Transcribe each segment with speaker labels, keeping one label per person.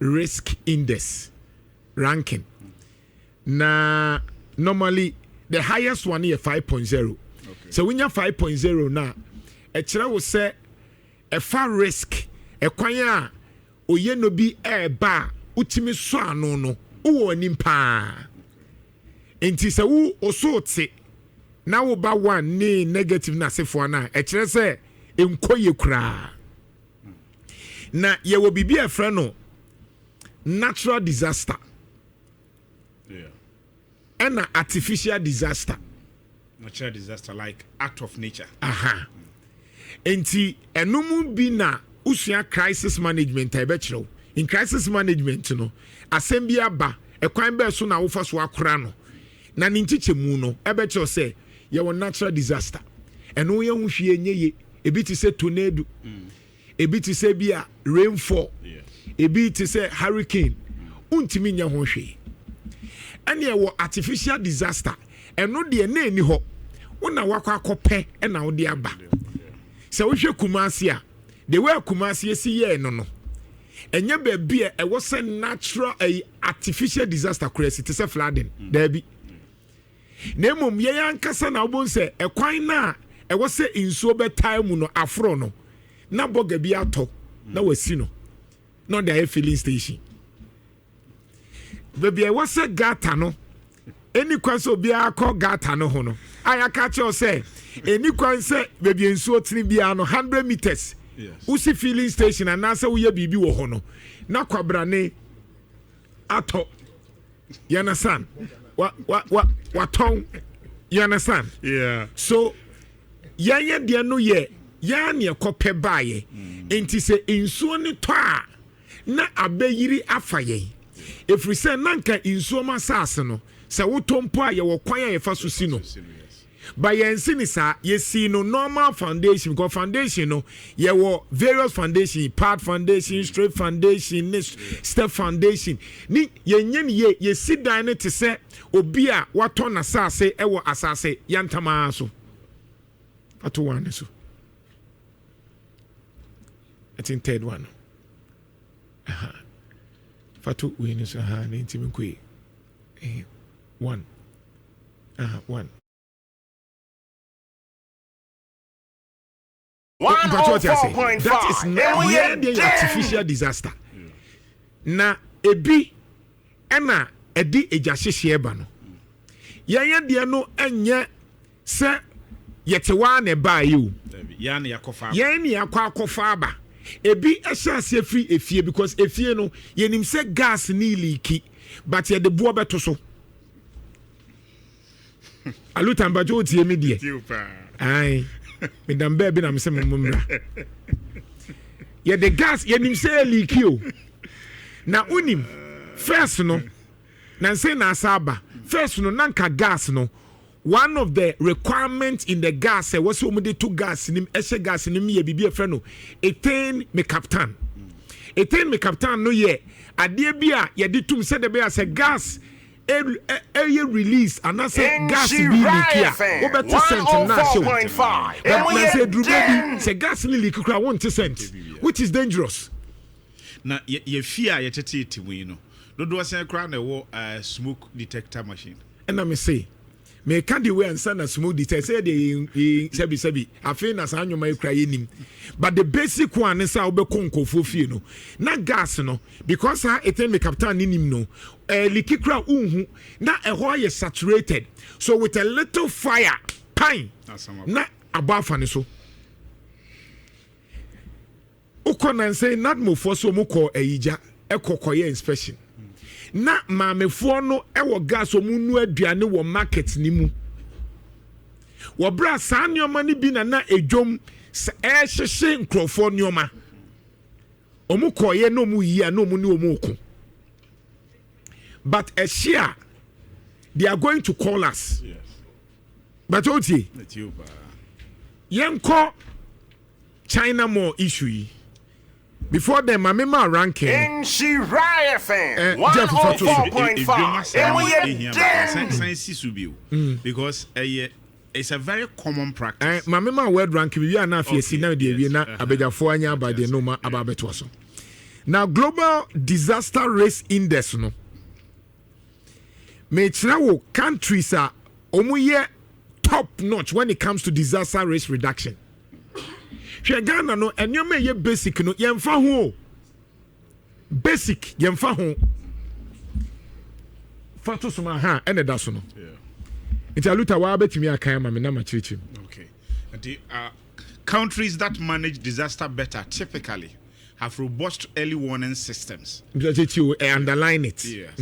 Speaker 1: risk index ranking. Na normally the highest one is 5.0. Okay. So when you're 5.0 now, a child will say a far risk, a kwanya, oye no bi ba, utimi so no, uwo nimpa. Enti se wu osote, na wo ba one ni negative na sefo na, a child say, enkoye kura. Na ye will be a friend no, natural disaster.
Speaker 2: Yeah.
Speaker 1: And an artificial disaster.
Speaker 2: Natural disaster, like act of nature.
Speaker 1: Aha. Enti enumu bi na usua crisis management ebechiro. In crisis management no, assemby aba ekwan be so na wo fa so akora no. Na nintiche mu no ebechiro say ye won natural disaster. Eno ye hu hwie nyeye, ebi ti say tornado. Ebi ti say bia rainfall.
Speaker 2: Yeah.
Speaker 1: Ebi ti say hurricane. Untimi nya ho hwe. Ene ye wo artificial disaster. Eno de na eni ho. Wona wakwa akopɛ na wo de aba. Se wo hwe Kumasi a, the way Kumasi si ye no no. Enye ba bia e wo se natural artificial disaster crazy te se flooding. There be. Na mom ye yankasa na wo se ekwan na e wo se insuo betai mu no afro no. Na boga bi ato na wasi no. No dey filling station. Baby, I was say gata no. Any kwanso bia call gata no ho no. I catch you say any kwanse baby nsuo tini bia no 100 meters.
Speaker 2: Yes.
Speaker 1: Usi filling station and answer we bibi wo ho no. Na kwabrane ato. You understand? What tongue? You understand?
Speaker 2: Yeah.
Speaker 1: So ye de no ye ya ne ekope baaye. Enti se nsuo ne to a na abayiri afaye. If we say nanka insuoma sase no se wotompo a ye wo kwan a ye fa so si no by yensi ni sa ye see no normal foundation because foundation no ye wo various foundation part foundation straight foundation step foundation ni yenye ni ye si dan ne te se obi a wato na sase e wo asase yantama so ato one so I think third one Fatu win so ha na ntimi kwe 1 1 that is not the artificial disaster. Na ebi ena edi ejahyehyɛ ba no. Yɛyɛ de no enye se yetewa na ba yi o.
Speaker 2: Ya na yakofa.
Speaker 1: Yɛn ne yakwa ba. Ebi ehye free efie because efie no yenim se gas ni leaki but ye de bo beto so. Alutamba jo tie me die. Ai. Medam baby na me se mmumra. Ye the gas yenim se leaki o. Na unim first no na say na asaba. First no nanka gas no. One of the requirements in the gas was so many two gas nim eshe gas nim ye bibi efre no ethane me captain no ye ade bia ye de tum se de be as a gas release and I say gas be leak here over 2 cents na show but say drubebi say gas ni leak kra 1 cent which is dangerous
Speaker 2: na ye fear ye tete we no do say kra na wo smoke detector machine
Speaker 1: and I me say me can the way and send a smooth detail say the sebi afi na sa anwoma ekra yenim but the basic one is how be konkofo fie no na gas no because ha eten me captain nim no likikra unhu na eho ye saturated so with a little fire pine na abafa ne so ukona say not mo for so mo ko ayija ekokoye inspection na maamefo no ewo gas omunu aduane wo market ni mu wo bra sa nneoma ni bi na edwom hyehyɛ nkrofo nneoma omukoye no mu yi a no mu ni omuko but ehia they are going to call us yes but oti yenko China more issue yi. Before them, my mema ranking.
Speaker 3: In Shiraya fan, 104.5.
Speaker 2: Because it's a very common practice.
Speaker 1: My mema word ranking. We are not facing now. We are not abejafo anya by the noma ababetuaso. Now global disaster risk index no. Me wo countries are omuye top notch when it comes to disaster risk reduction. Hwe Ghana no enyoma ye basic no yemfa ho. Basic yemfa ho. Fato suma ha ene da so no. Yeah. Italuta wa betimi akan ma me na ma chirichim.
Speaker 2: Okay. The countries that manage disaster better typically have robust early warning systems.
Speaker 1: You underline it.
Speaker 2: Yes.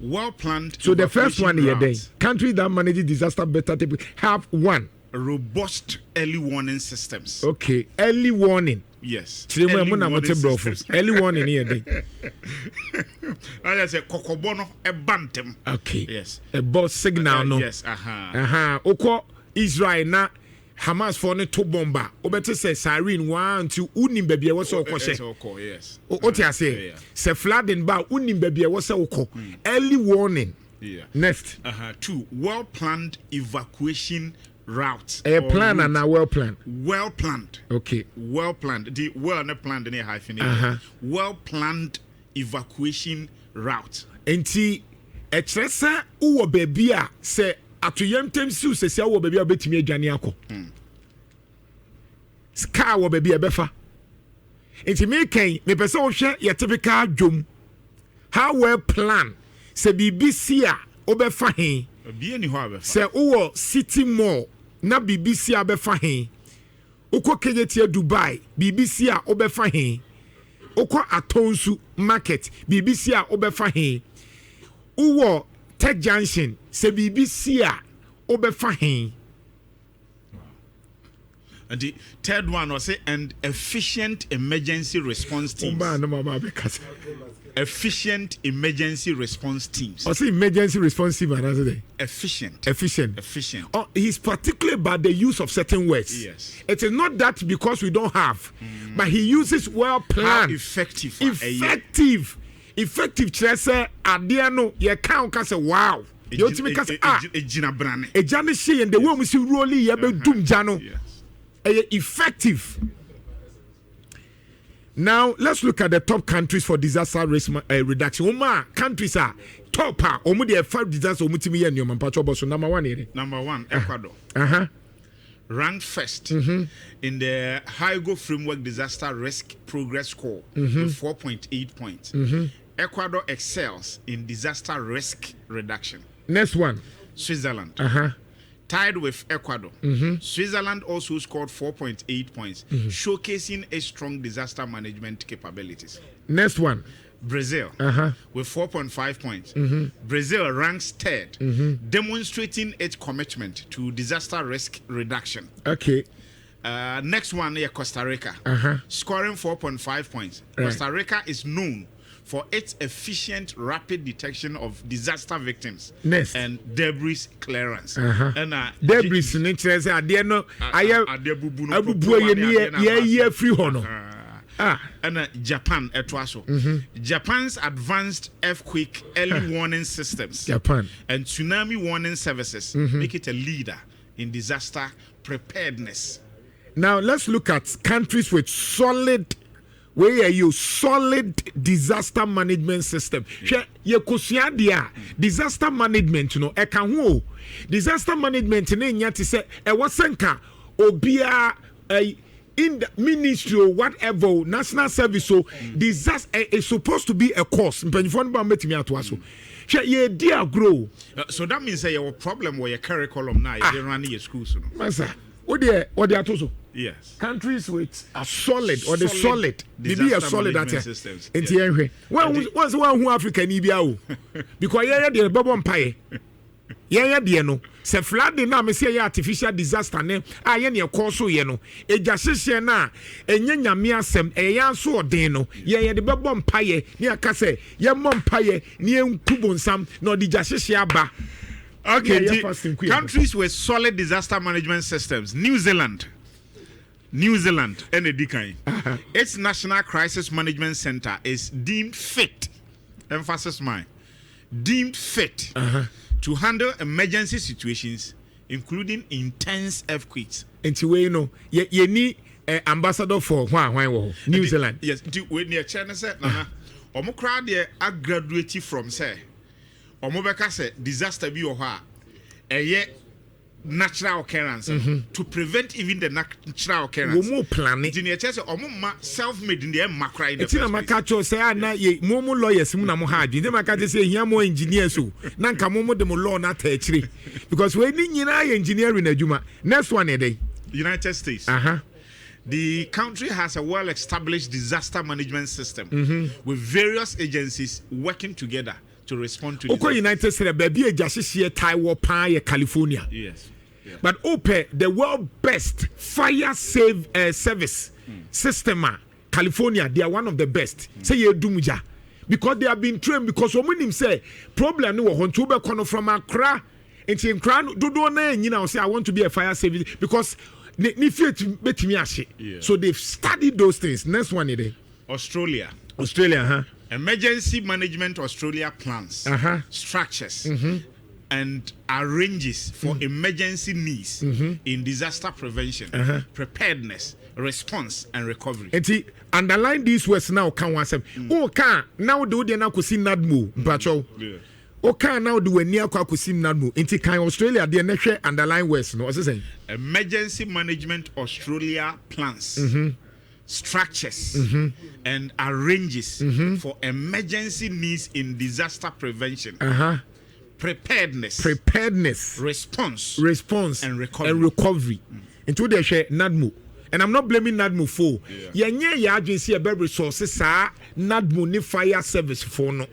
Speaker 2: Well planned.
Speaker 1: So the first one here, then countries that manage disaster better typically have one
Speaker 2: robust early warning systems.
Speaker 1: Okay, early warning.
Speaker 2: Yes.
Speaker 1: Early warning here, then.
Speaker 2: I say kokobono e bantem.
Speaker 1: Okay.
Speaker 2: Yes.
Speaker 1: A boss signal no.
Speaker 2: Yes.
Speaker 1: Oko Israel na Hamas for ne to bomba. Obete say siren 1 2 unim baby e wo se okọ
Speaker 2: yes.
Speaker 1: O ti ase. Se flooding ba unim baby e wo se okọ. Early warning.
Speaker 2: Yeah.
Speaker 1: Next.
Speaker 2: 2 well planned evacuation routes.
Speaker 1: A plan and a well planned.
Speaker 2: Well planned.
Speaker 1: Okay.
Speaker 2: Well planned. The well not planned any hyphen. Well planned evacuation route.
Speaker 1: Enti e kire sa uwo baby a se atoyemtem siu sese wo baby a betimi adwane akọ. Ska wo baby e befa. Enti me kan me pese wo hwe your typical dwom. How well plan se BBC a obefa hen.
Speaker 2: Bia ni ho abefa.
Speaker 1: Se wo city mall na BBC a befa hen. Ukọ kejetie Dubai BBC a obefa hen. Ukọ Atonsu market BBC a obefa hen. Uwo Tech Junction se BBC a obefa hen.
Speaker 2: And the third one was say and efficient emergency response teams. Efficient emergency response teams.
Speaker 1: I say emergency response team another day.
Speaker 2: Efficient.
Speaker 1: Oh, he's particular about the use of certain words.
Speaker 2: Yes.
Speaker 1: It is not that because we don't have, but he uses well planned.
Speaker 2: How effective.
Speaker 1: Effective chese ade no ye kan ka say wow. You ultimate ka say
Speaker 2: ejina brane.
Speaker 1: Ejane she and the way we see rolling ye be dum jano. Effective. Now let's look at the top countries for disaster risk reduction. Countries are top. Omu 5 disaster omutimi ye nyoma mpacho boso number 1 here.
Speaker 2: Number 1 Ecuador. Ranked first in the Hyogo Framework Disaster Risk Progress Score with 4.8 points. Ecuador excels in disaster risk reduction.
Speaker 1: Next one,
Speaker 2: Switzerland. Tied with Ecuador. Switzerland also scored 4.8 points, showcasing a strong disaster management capabilities.
Speaker 1: Next one,
Speaker 2: Brazil with 4.5 points. Brazil ranks third, demonstrating its commitment to disaster risk reduction.
Speaker 1: Okay.
Speaker 2: Next one, Costa Rica, scoring 4.5 points. Right. Costa Rica is known for its efficient rapid detection of disaster victims and debris clearance. And
Speaker 1: debris nature say ade no abubu ye free hono.
Speaker 2: And Japan etwaso. Japan's advanced earthquake early warning systems and tsunami warning services make it a leader in disaster preparedness.
Speaker 1: Now let's look at countries with solid disaster management system. Ye kusua dia disaster management no e kan ho disaster management na nya te se e wasenka obia in the ministry or whatever national service so disaster is supposed to be a course mpanyfo ba metimi ato aso ye dia grow.
Speaker 2: So that means your problem where your curriculum now you run your schools no
Speaker 1: masa what they atoso.
Speaker 2: Yes.
Speaker 1: Countries with a solid or the solid maybe a solid at
Speaker 2: systems.
Speaker 1: Once one who African Ibia because the bubble empire. No. Se flood na me say artificial disaster ne aye ne koso ye no ejahyehe na enye nyame asem eya so odin no ye de bebo mpaye ne aka say ye mo mpaye ne enkubonsam na odi jahyehe aba.
Speaker 2: Okay, countries with solid disaster management systems. New Zealand and its National Crisis Management Center is deemed fit. Emphasis mine. Deemed fit to handle emergency situations, including intense earthquakes.
Speaker 1: And to you know, ye ni ambassador for New Zealand.
Speaker 2: Yes, when you China said, Nana, Omo crowd there, I graduated from say, Omo Beka said, disaster be or her, a yet natural occurrence to prevent even the natural occurrence.
Speaker 1: More planning.
Speaker 2: Junior Chess or self-made in the macra.
Speaker 1: It's in a macacho say, "Na ye momo lawyers, Muna Mohaji." The macacho say, "Here more engineers who Nanka momo de law not actually because we need engineering a juma. Next one a day,
Speaker 2: United States. The country has a well-established disaster management system with various agencies working together to respond to.
Speaker 1: Okay, United States, baby, just here, Taiwan, California.
Speaker 2: Yes. Yeah.
Speaker 1: But the world best fire service system, California, they are one of the best. Say you Dumuja. Because they have been trained, because when him say problem no on to be from Accra and in Crown do say I want to be a fire service because so they've studied those things. Next one today.
Speaker 2: Australia, Emergency Management Australia plans, structures, and arranges for emergency needs in disaster prevention, preparedness, response, and recovery.
Speaker 1: And underline these words now. Can one say? Oh, can now do the now kusi nadmu, bacho. Okay, now do a near Kwakusim Namu. Inti can Australia, the next underline words. No, what's saying?
Speaker 2: Emergency Management Australia plans, structures, and arranges for emergency needs in disaster prevention, preparedness, response, and recovery. Into the share Nadmu. And I'm not blaming Nadmu for. Yeah, agency a better resources, Nadmu ni fire service for no.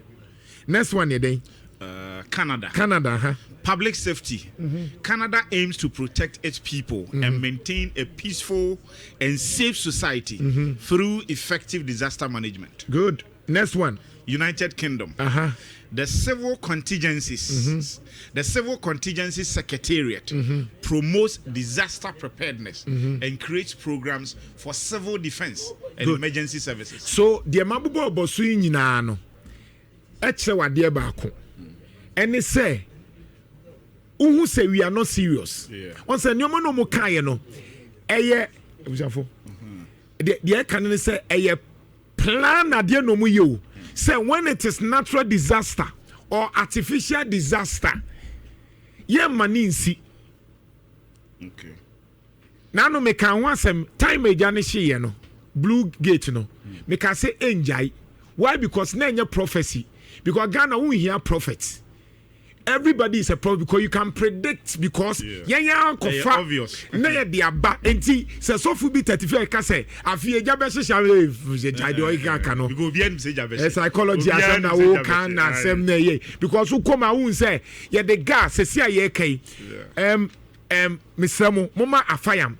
Speaker 2: Next one, day. Canada. Public safety. Canada aims to protect its people and maintain a peaceful and safe society through effective disaster management.
Speaker 1: Good. Next one.
Speaker 2: United Kingdom. The Civil Contingencies. The Civil Contingencies Secretariat promotes disaster preparedness and creates programs for civil defense and emergency services.
Speaker 1: So the Mabubo Bosu Ninano. Eche wa de baako. And they say, who say we are not serious? On say no no mo kan no. Eye ebusafo. The can say eye plan ade no mu yo. Say when it is natural disaster or artificial disaster, ye mani nsi.
Speaker 2: Okay.
Speaker 1: Now no me kan wan sem time eja ne hye no. Blue gate no. Me can say enjai. Why? Because na nya prophecy. Because Ghana won't hear prophets. Everybody is a prophet because you can predict because
Speaker 2: obvious.
Speaker 1: Na dia ba enti se so fu bi 35 ka say afie eja be hyehyɛ ka no
Speaker 2: because bi am say eja be
Speaker 1: psychology asem na wo kan na asem na ye because wo come awun say ye the gas se sia ye kai misramo mama afayam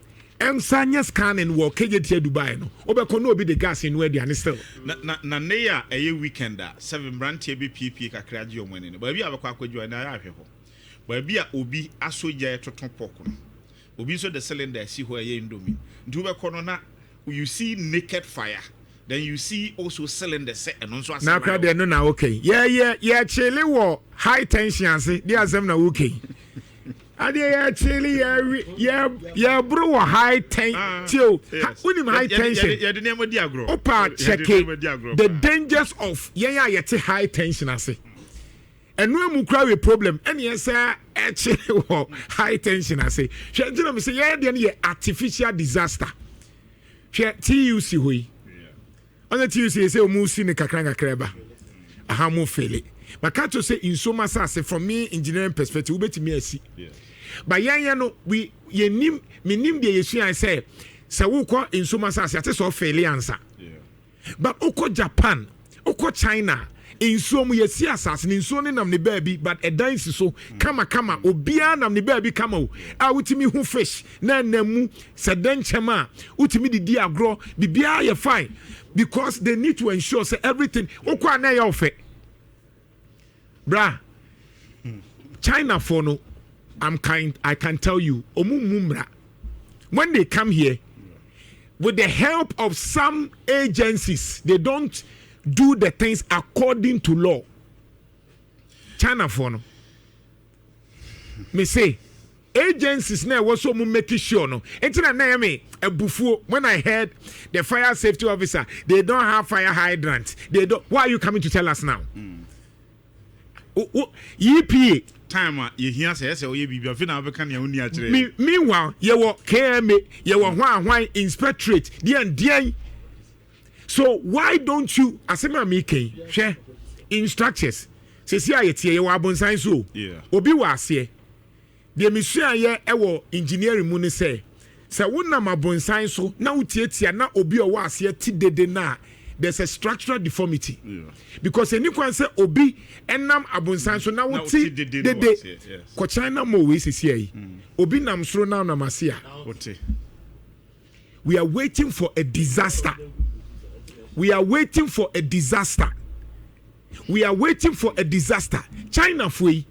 Speaker 1: sanya scanning wo KJT Dubai no obeko no obi the gas in where they are still
Speaker 2: na neya eye weekender 7 brand bi PP kakra gi omani no ba bi abekwa akwadwa na ya ahwe ho ba bi a obi asoja toton poko no obi so the cylinder si ho eye indomie ndu beko no na you see naked fire then you see also cylinder set and also
Speaker 1: na kra de no na okay yeah chele wo high tension ase dey asem na okay actually yeah bro high tension high tension opa check the dangers of yet high tension ase and no mu kra we problem and yes actually high tension ase shey me say yeah dey artificial disaster TUC hoyi on the TUC say o mu si ne kakra ba aha mo fele but can't say in so much as from me engineering perspective we betimi asi but no we nim de yesu an say wo ko in so much as ate so fail answer but oko Japan oko China in so mu yesi asas in so ne nam ne baby but a dance so kama obia nam ne baby kama o a wutimi hu fish na namu sedenchema wutimi di agro bibia ye fine because they need to ensure say everything oko anaya ofe bra China for no I can tell you omumumra when they come here with the help of some agencies they don't do the things according to law. China for no me say agencies now was so making sure no. Enti na me ebufuo when I heard the fire safety officer, they don't have fire hydrant. They don't. Why are you coming to tell us now? EPA
Speaker 2: time you hear say you be na be ya uni akire.
Speaker 1: Meanwhile, you were KMA, you were one inspectorate, the. So why don't you asema me share instructors? Say see ayetie you abonsan so.
Speaker 2: Yeah.
Speaker 1: Obi wa ase. The mission ye ewo engineering mu ne say wonam abonsan so na utietia na obi o wa ase ti dede na there's a structural deformity. Yeah. Because any can say obi enam abonsan so na wuti dede ko China mo we sisi yi obi nam soro na na masia. We are waiting for a disaster. We are waiting for a disaster. We are waiting for a disaster. China fui.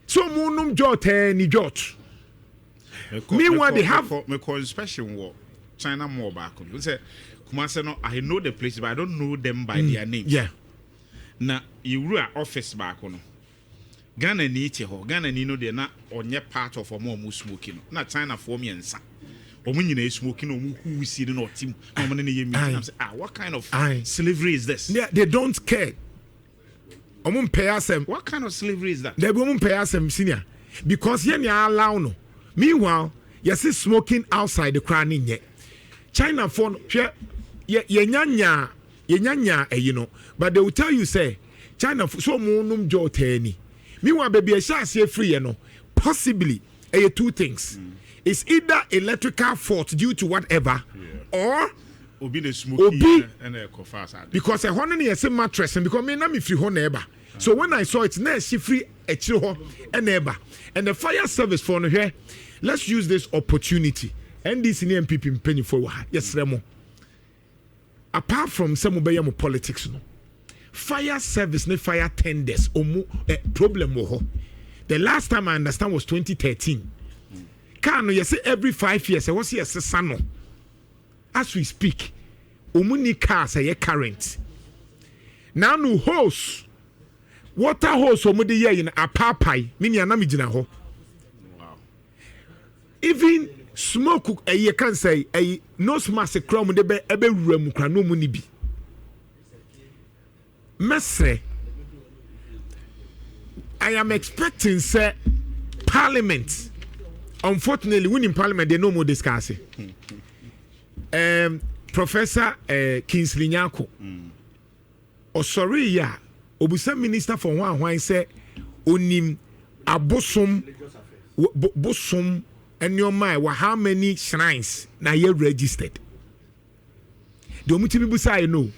Speaker 1: So munum jot ni jot. Meanwhile they have
Speaker 2: me inspection war China more back. We say Kumase no I know the place but I don't know them by their names.
Speaker 1: Yeah.
Speaker 2: Na you rule office back no. Ghana ni te ho. Ghana ni no de na onye part of omo smoking no. Na China for me ensa. Omo nyina smoking omo who see no team. Omo ne ye meeting. I'm say what kind of slavery is this?
Speaker 1: Yeah, they don't care.
Speaker 2: What kind of slavery is that?
Speaker 1: They won't pay us senior because you allow no. Meanwhile, you see smoking outside the crown in yet. China phone, you know, but they will tell you say China so monum joteni. Meanwhile, baby, a shall say free, you know, possibly two things. It's either electrical fault due to whatever, or
Speaker 2: Obi the smoking and a
Speaker 1: because a honey is a mattress and because me na me free ho neighbor. So when I saw it, na she free a chill and neighbor. And the fire service for here, let's use this opportunity. And this in MPP penny for yes, Remo. Apart from some obeyamo politics, no fire service, no fire tenders, problem. The last time I understand was 2013. Can you say every 5 years? I was here, Sano. As we speak, omuni cars are current. Now no hose, water hose omudi ye in a papai, mini anamijina ho.
Speaker 2: Wow.
Speaker 1: Even smoke ye can say a nose mask crom de be ebe rem kra no muni bi. Mesre, I am expecting say Parliament. Unfortunately, when in Parliament they no more discussing. Professor Kingsley Nyako. Oh sorry ya. Obusa minister for one say onim abosom bosom and your mind how many shrines na ye registered. The omutimi busa I know.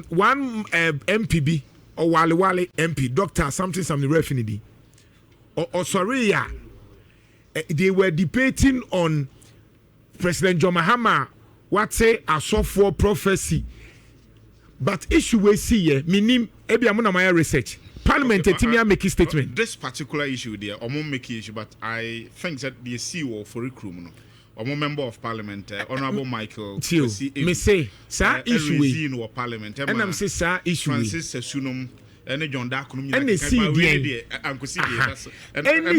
Speaker 1: One MPB or Wale MP doctor something refinity. Oh sorry ya. They were debating on President John Mahama, what say a software prophecy. But issue we see here, minim ebi amuna my research. Parliament timia make a statement.
Speaker 2: This particular issue there, I won't make issue, but I think that the CEO for recruitment, or member of Parliament, Honorable Michael.
Speaker 1: Me say, sir, issue
Speaker 2: in Parliament.
Speaker 1: And I'm say, sir, issue.
Speaker 2: Francis Sunum. Any John Darkunum,
Speaker 1: any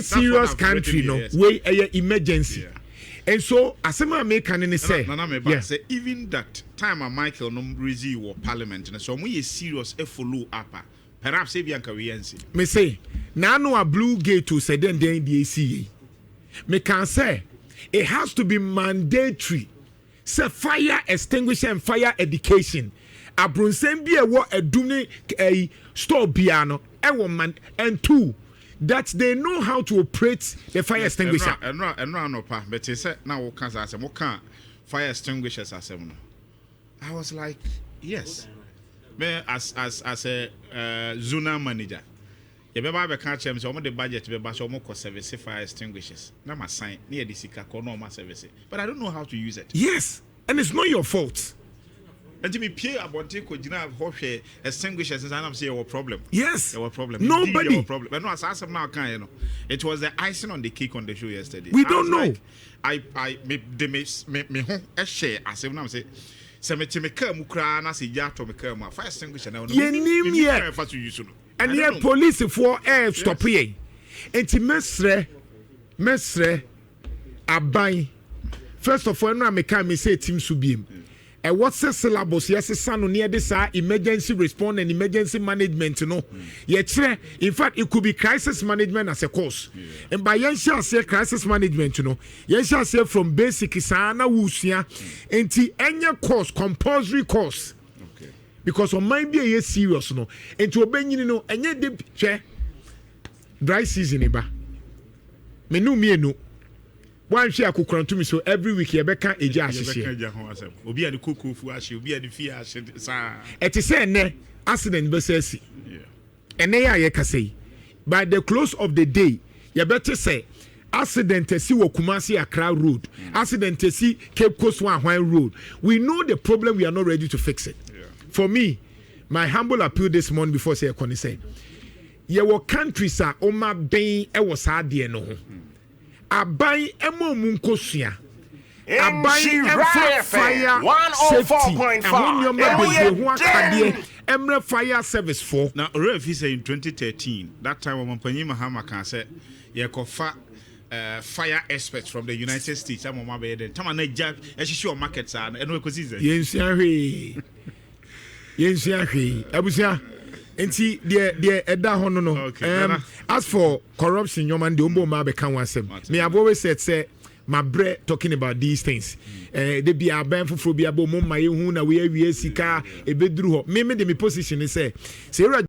Speaker 1: serious country, no way emergency. Yeah. And so, as a make can say,
Speaker 2: say even that time a Michael no receive or Parliament, and so we is serious follow up. Perhaps if you can
Speaker 1: me say, now no a blue gate to say then the ACA. Me can say it has to be mandatory. Say fire extinguisher and fire education. Abrunsen bi ewo edumne store piano man and two that they know how to operate the fire extinguisher.
Speaker 2: And no pa but say now we can say we can fire extinguishers asem. I was like yes. Me as a zona manager. You be ba can chem say the budget be ba so mo service fire extinguishers. Na ma sign near the sika ko no ma service. But I don't know how to use it.
Speaker 1: Yes. And it's not your fault.
Speaker 2: And to me, Pierre Abonte could have Horsey extinguishers and I'm saying, problem.
Speaker 1: Yes,
Speaker 2: there were problem.
Speaker 1: Nobody.
Speaker 2: Problem. But no, as of now, you know, it was the icing on the cake on the show yesterday.
Speaker 1: We don't know.
Speaker 2: Like, me home a share as if I'm saying, Semetimeka Mukrana, say Yatomeka, fire extinguisher. Now,
Speaker 1: and yet, police for air stop here. And to mesre mesre aban first of all no make me say team subiem e what say syllabus yes sano near this emergency response and emergency management no ye kire in fact it could be crisis management as a course and by yen shall say crisis management yen shall say from basic sana wusua enti enya course compulsory course because on might be a serious no enti obenyini no enye de hwe dry season eba menu mienu one share akukran to me so every week you beka eja ahihie
Speaker 2: obi ade kokofu ahye obi ade fie ahye sa
Speaker 1: eti say ne accident be say si ene ya ye kasei by the close of the day you better say accident si wo Kumasi Accra road accident si Cape Coast Wanhwan road we know the problem, we are not ready to fix it. For me, my humble appeal this morning before say ekoni say your countries are oma ben e was ade no ho aban emo munkosua aban fire 104.5 emre fire service for
Speaker 2: now ref say in 2013 that time when Panyi Mahama can say ye kofa fire experts from the United States am ma be den tama na ja e hihye o market sa no e kosi ze
Speaker 1: yensia hwe abusia enti de eda ho no as for corruption yoman de ombo ma be kan wasem me have always said say my bre talking about these things they be aban foforo bi abo mo ma ye hu na we awie sika e beduru ho me de me position is say